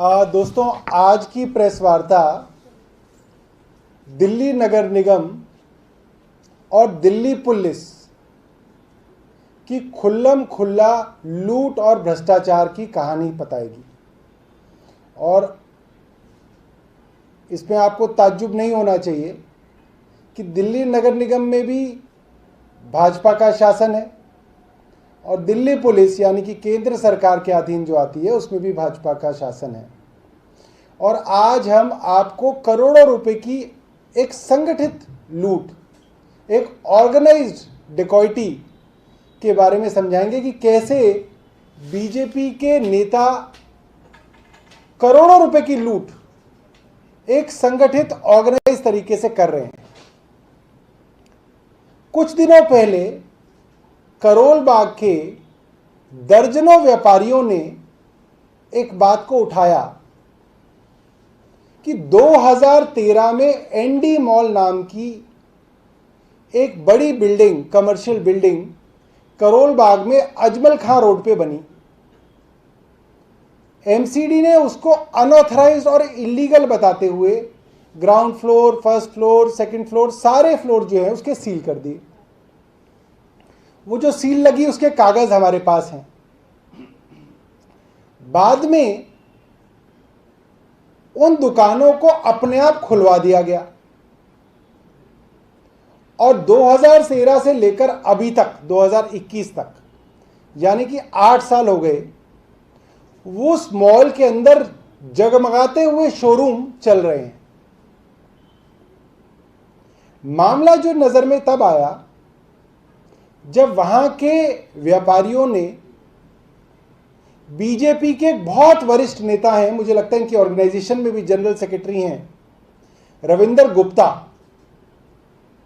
दोस्तों, आज की प्रेस वार्ता दिल्ली नगर निगम और दिल्ली पुलिस की खुल्लम खुल्ला लूट और भ्रष्टाचार की कहानी बताएगी। और इसमें आपको ताज्जुब नहीं होना चाहिए कि दिल्ली नगर निगम में भी भाजपा का शासन है और दिल्ली पुलिस यानी कि केंद्र सरकार के अधीन जो आती है उसमें भी भाजपा का शासन है। और आज हम आपको करोड़ों रुपए की एक संगठित लूट, एक ऑर्गेनाइज्ड डिकॉइटी के बारे में समझाएंगे कि कैसे बीजेपी के नेता करोड़ों रुपए की लूट एक संगठित ऑर्गेनाइज तरीके से कर रहे हैं। कुछ दिनों पहले करोल बाग के दर्जनों व्यापारियों ने एक बात को उठाया कि 2013 में एनडी मॉल नाम की एक बड़ी building, commercial building Karol Bagh में अजमल खां रोड पे बनी। एमसीडी ने उसको अनऑथराइज्ड और इलीगल बताते हुए ground floor, first floor, second floor, सारे फ्लोर जो है उसके सील कर दिए। वो जो सील लगी उसके कागज हमारे पास हैं। बाद में उन दुकानों को अपने आप खुलवा दिया गया और 2013 से लेकर अभी तक 2021 तक यानी कि 8 साल हो गए, वो उस मॉल के अंदर जगमगाते हुए शोरूम चल रहे हैं। मामला जो नजर में तब आया जब वहां के व्यापारियों ने बीजेपी के बहुत वरिष्ठ नेता हैं, मुझे लगता है इनकी ऑर्गेनाइजेशन में भी जनरल सेक्रेटरी हैं, रविंदर गुप्ता,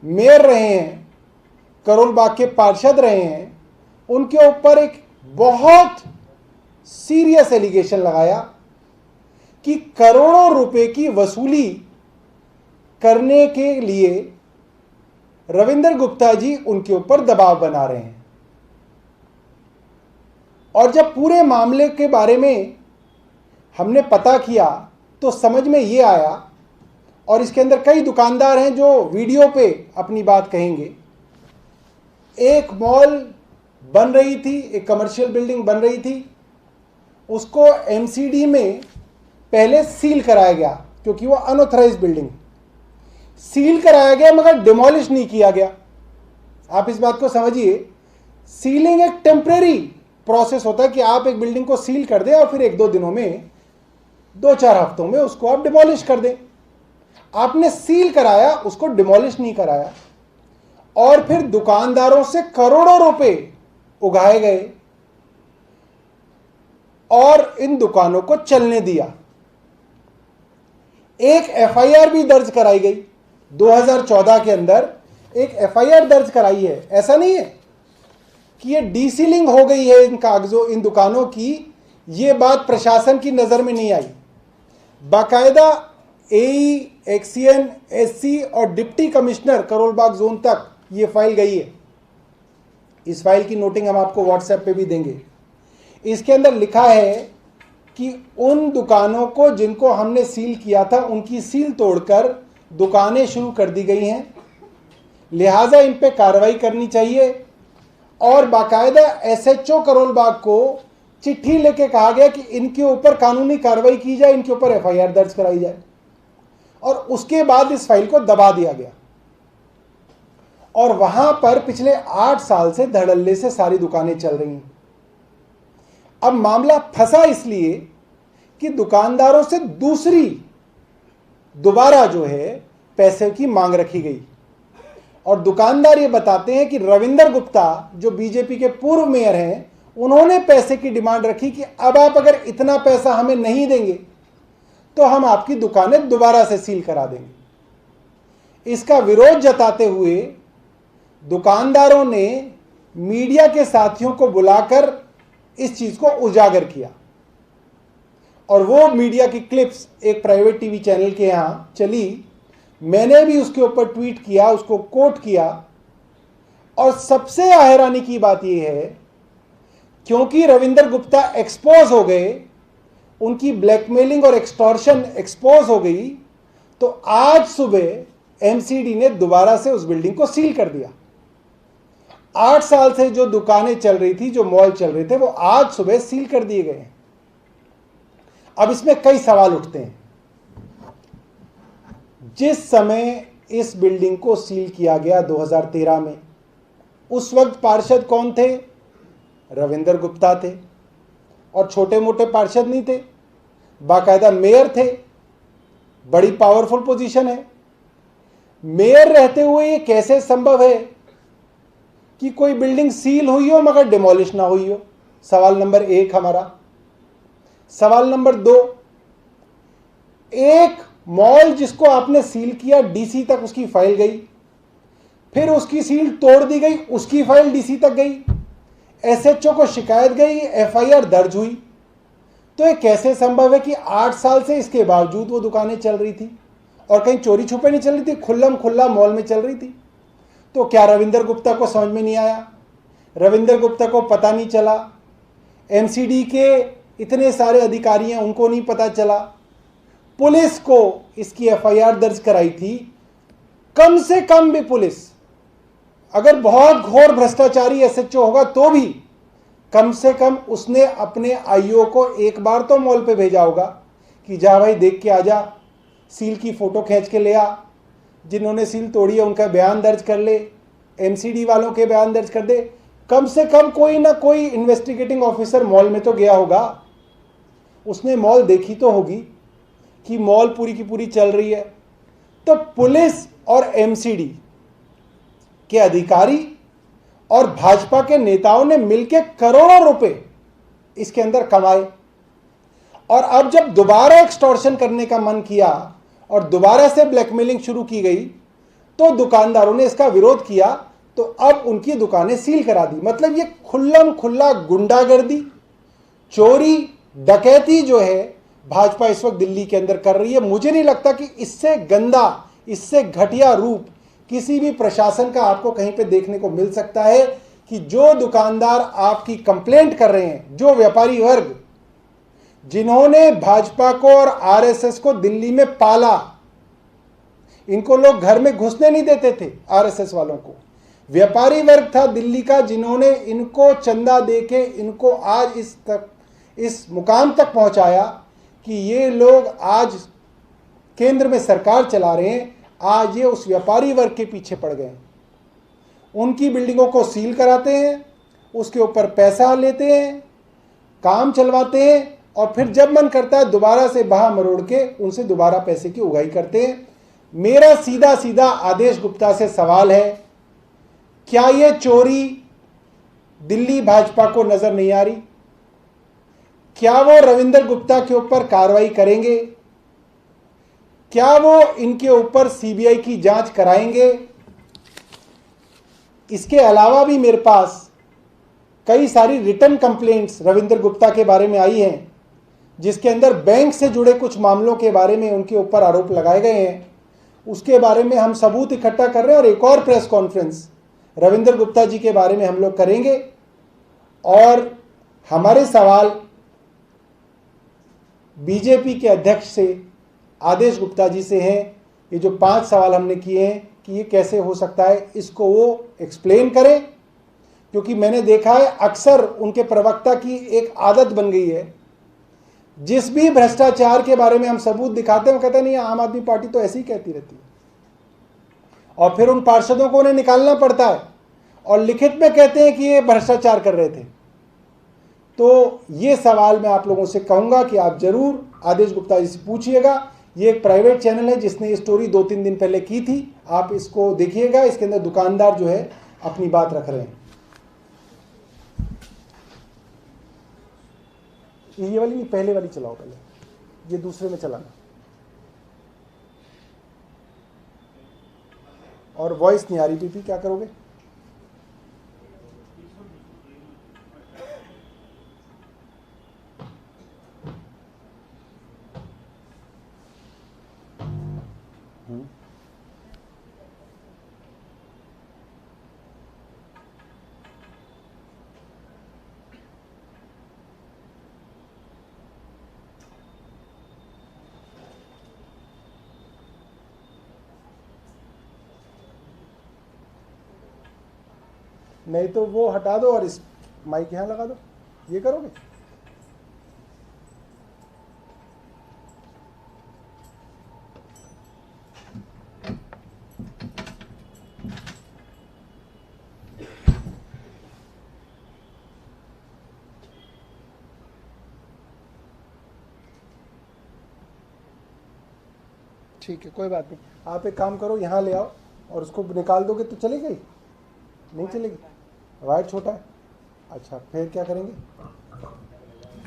मेयर रहे हैं, करोल बाग के पार्षद रहे हैं, उनके ऊपर एक बहुत सीरियस एलिगेशन लगाया कि करोड़ों रुपए की वसूली करने के लिए रविंदर गुप्ता जी उनके ऊपर दबाव बना रहे हैं। और जब पूरे मामले के बारे में हमने पता किया तो समझ में ये आया, और इसके अंदर कई दुकानदार हैं जो वीडियो पे अपनी बात कहेंगे। एक मॉल बन रही थी, एक कमर्शियल बिल्डिंग बन रही थी, उसको एमसीडी में पहले सील कराया गया क्योंकि वो अनऑथराइज्ड बिल्डिंग, सील कराया गया मगर डिमोलिश नहीं किया गया। आप इस बात को समझिए, सीलिंग एक टेम्परेरी प्रोसेस होता है कि आप एक बिल्डिंग को सील कर दें और फिर 1-2 दिनों में, 2-4 हफ्तों में उसको आप डिमोलिश कर दें। आपने सील कराया, उसको डिमोलिश नहीं कराया और फिर दुकानदारों से करोड़ों रुपए उगाए गए और इन दुकानों को चलने दिया। एक एफआईआर भी दर्ज कराई गई 2014 के अंदर, एक एफआईआर दर्ज कराई है। ऐसा नहीं है कि ये डीसीलिंग हो गई है इन कागजों, इन दुकानों की, ये बात प्रशासन की नजर में नहीं आई। बाकायदा एई, एक्सीएन, एससी और deputy commissioner Karol Bagh zone तक ये फाइल गई है। इस फाइल की नोटिंग हम आपको व्हाट्सएप पे भी देंगे। इसके अंदर लिखा है कि उन दुकानों को जिनको हमने सील किया था उनकी सील तोड़कर दुकानें शुरू कर दी गई हैं, लिहाजा इन पे कार्रवाई करनी चाहिए। और बाकायदा एसएचओ करोल बाग को चिट्ठी लेके कहा गया कि इनके ऊपर कानूनी कार्रवाई की जाए, इनके ऊपर एफआईआर दर्ज कराई जाए। और उसके बाद इस फाइल को दबा दिया गया और वहां पर पिछले 8 साल से धड़ल्ले से सारी दुकानें चल रही हैं। अब मामला फंसा इसलिए कि दुकानदारों से दोबारा जो है पैसे की मांग रखी गई और दुकानदार ये बताते हैं कि रविंदर गुप्ता जो बीजेपी के पूर्व मेयर हैं, उन्होंने पैसे की डिमांड रखी कि अब आप अगर इतना पैसा हमें नहीं देंगे तो हम आपकी दुकानें दोबारा से सील करा देंगे। इसका विरोध जताते हुए दुकानदारों ने मीडिया के साथियों को बुलाकर इस चीज को उजागर किया और वो मीडिया की क्लिप्स एक प्राइवेट टीवी चैनल के यहां चली। मैंने भी उसके ऊपर ट्वीट किया, उसको कोट किया। और सबसे हैरानी की बात यह है क्योंकि रविंदर गुप्ता एक्सपोज हो गए, उनकी ब्लैकमेलिंग और एक्सटॉर्शन एक्सपोज हो गई, तो आज सुबह एमसीडी ने दोबारा से उस बिल्डिंग को सील कर दिया। 8 साल से जो दुकानें चल रही थी, जो मॉल चल रहे थे, वो आज सुबह सील कर दिए गए। अब इसमें कई सवाल उठते हैं। जिस समय इस बिल्डिंग को सील किया गया 2013 में, उस वक्त पार्षद कौन थे? रविंदर गुप्ता थे। और छोटे मोटे पार्षद नहीं थे, बाकायदा मेयर थे। बड़ी पावरफुल पोजीशन है। मेयर रहते हुए ये कैसे संभव है कि कोई बिल्डिंग सील हुई हो मगर डिमोलिश ना हुई हो? सवाल नंबर 1 हमारा। सवाल नंबर 2, एक मॉल जिसको आपने सील किया, डीसी तक उसकी फाइल गई, फिर उसकी सील तोड़ दी गई, उसकी फाइल डीसी तक गई, एसएचओ को शिकायत गई, एफआईआर दर्ज हुई। तो ये कैसे संभव है कि 8 साल से इसके बावजूद वो दुकानें चल रही थी और कहीं चोरी छुपे नहीं चल रही थी, खुल्लम खुल्ला मॉल में चल रही थी? तो क्या रविंदर गुप्ता को समझ में नहीं आया? रविंदर गुप्ता को पता नहीं चला? एमसीडी के इतने सारे अधिकारी हैं, उनको नहीं पता चला? पुलिस को इसकी एफआईआर दर्ज कराई थी। कम से कम भी पुलिस, अगर बहुत घोर भ्रष्टाचारी एसएचओ होगा तो भी कम से कम उसने अपने आईओ को एक बार तो मॉल पे भेजा होगा कि जा भाई देख के आ जा, सील की फोटो खींच के ले आ, जिन्होंने सील तोड़ी है उनका बयान दर्ज कर ले, एमसीडी वालों के बयान दर्ज कर दे। कम से कम कोई ना कोई इन्वेस्टिगेटिंग ऑफिसर मॉल में तो गया होगा, उसने मॉल देखी तो होगी कि मॉल पूरी की पूरी चल रही है। तो पुलिस और एमसीडी के अधिकारी और भाजपा के नेताओं ने मिलकर करोड़ों रुपए इसके अंदर कमाए। और अब जब दोबारा एक्सटॉर्शन करने का मन किया और दोबारा से ब्लैकमेलिंग शुरू की गई, तो दुकानदारों ने इसका विरोध किया, तो अब उनकी दुकानें सील करा दी। मतलब ये खुल्लम खुल्ला गुंडागर्दी, चोरी, डकैती जो है भाजपा इस वक्त दिल्ली के अंदर कर रही है। मुझे नहीं लगता कि इससे गंदा, इससे घटिया रूप किसी भी प्रशासन का आपको कहीं पे देखने को मिल सकता है कि जो दुकानदार आपकी कंप्लेंट कर रहे हैं, जो व्यापारी वर्ग जिन्होंने भाजपा को और आरएसएस को दिल्ली में पाला, इनको लोग घर में घुसने नहीं देते थे, आरएसएस वालों को। व्यापारी वर्ग था दिल्ली का जिन्होंने इनको चंदा देके इनको आज इस मुकाम तक पहुंचाया कि ये लोग आज केंद्र में सरकार चला रहे हैं। आज ये उस व्यापारी वर्ग के पीछे पड़ गए। उनकी बिल्डिंगों को सील कराते हैं, उसके ऊपर पैसा लेते हैं, काम चलवाते हैं, और फिर जब मन करता है दोबारा से बहा मरोड़ के उनसे दोबारा पैसे की उगाही करते हैं। मेरा सीधा सीधा आदेश गुप्ता से सवाल है, क्या ये चोरी दिल्ली भाजपा को नजर नहीं आ रही? क्या वो रविंदर गुप्ता के ऊपर कार्रवाई करेंगे? क्या वो इनके ऊपर सीबीआई की जांच कराएंगे? इसके अलावा भी मेरे पास कई सारी रिटर्न कंप्लेंट्स रविंदर गुप्ता के बारे में आई हैं, जिसके अंदर बैंक से जुड़े कुछ मामलों के बारे में उनके ऊपर आरोप लगाए गए हैं। उसके बारे में हम सबूत इकट्ठा कर रहे हैं और एक और प्रेस कॉन्फ्रेंस रविंदर गुप्ता जी के बारे में हम लोग करेंगे। और हमारे सवाल बीजेपी के अध्यक्ष से, आदेश गुप्ता जी से हैं। ये जो 5 सवाल हमने किए हैं कि ये कैसे हो सकता है, इसको वो एक्सप्लेन करें, क्योंकि मैंने देखा है अक्सर उनके प्रवक्ता की एक आदत बन गई है, जिस भी भ्रष्टाचार के बारे में हम सबूत दिखाते हैं वो कहते हैं नहीं, आम आदमी पार्टी तो ऐसे ही कहती रहती है, और फिर उन पार्षदों को उन्हें निकालना पड़ता है और लिखित में कहते हैं कि ये भ्रष्टाचार कर रहे थे। तो ये सवाल मैं आप लोगों से कहूंगा कि आप जरूर आदेश गुप्ता जी से पूछिएगा। ये एक प्राइवेट चैनल है जिसने ये स्टोरी 2-3 दिन पहले की थी, आप इसको देखिएगा। इसके अंदर दुकानदार जो है अपनी बात रख रहे हैं। ये वाली नहीं, पहले वाली चलाओ, पहले ये दूसरे में चलाना। और वॉइस नहीं आ रही पीपी, क्या करोगे? नहीं तो वो हटा दो और इस माइक यहाँ लगा दो, ये करोगे? ठीक है, कोई बात नहीं। आप एक काम करो, यहाँ ले आओ और उसको निकाल दोगे तो चली गई? नहीं चलेगी, वायर छोटा है। अच्छा, फिर क्या करेंगे?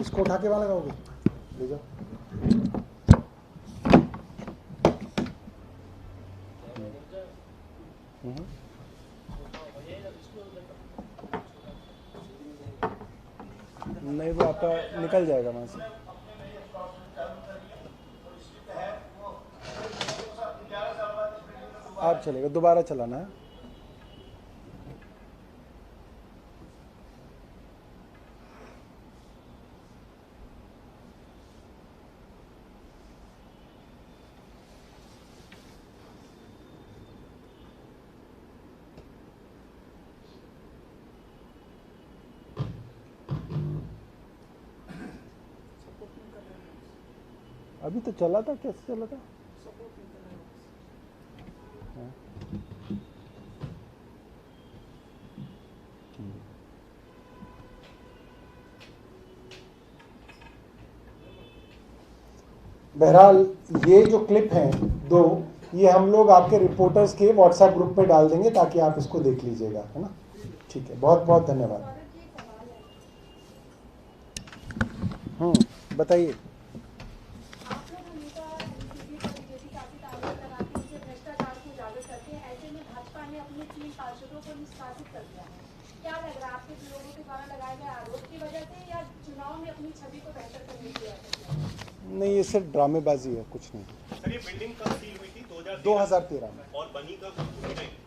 इसको उठा के वहाँ लगाओगे? ले जाओ। नहीं, वो आपका निकल जाएगा वहाँ से। आप चलेगा, दोबारा चलाना है। अभी तो चला था, कैसे चला था? हाँ। बहरहाल ये जो क्लिप हैं दो, ये हम लोग आपके रिपोर्टर्स के व्हाट्सएप ग्रुप पे डाल देंगे ताकि आप इसको देख लीजिएगा, है ना? ठीक है, बहुत बहुत धन्यवाद। बताइए। नहीं, ये सिर्फ ड्रामेबाजी है, कुछ नहीं। सर, ये बिल्डिंग कब सील हुई थी? 2013 में। और बनी कब?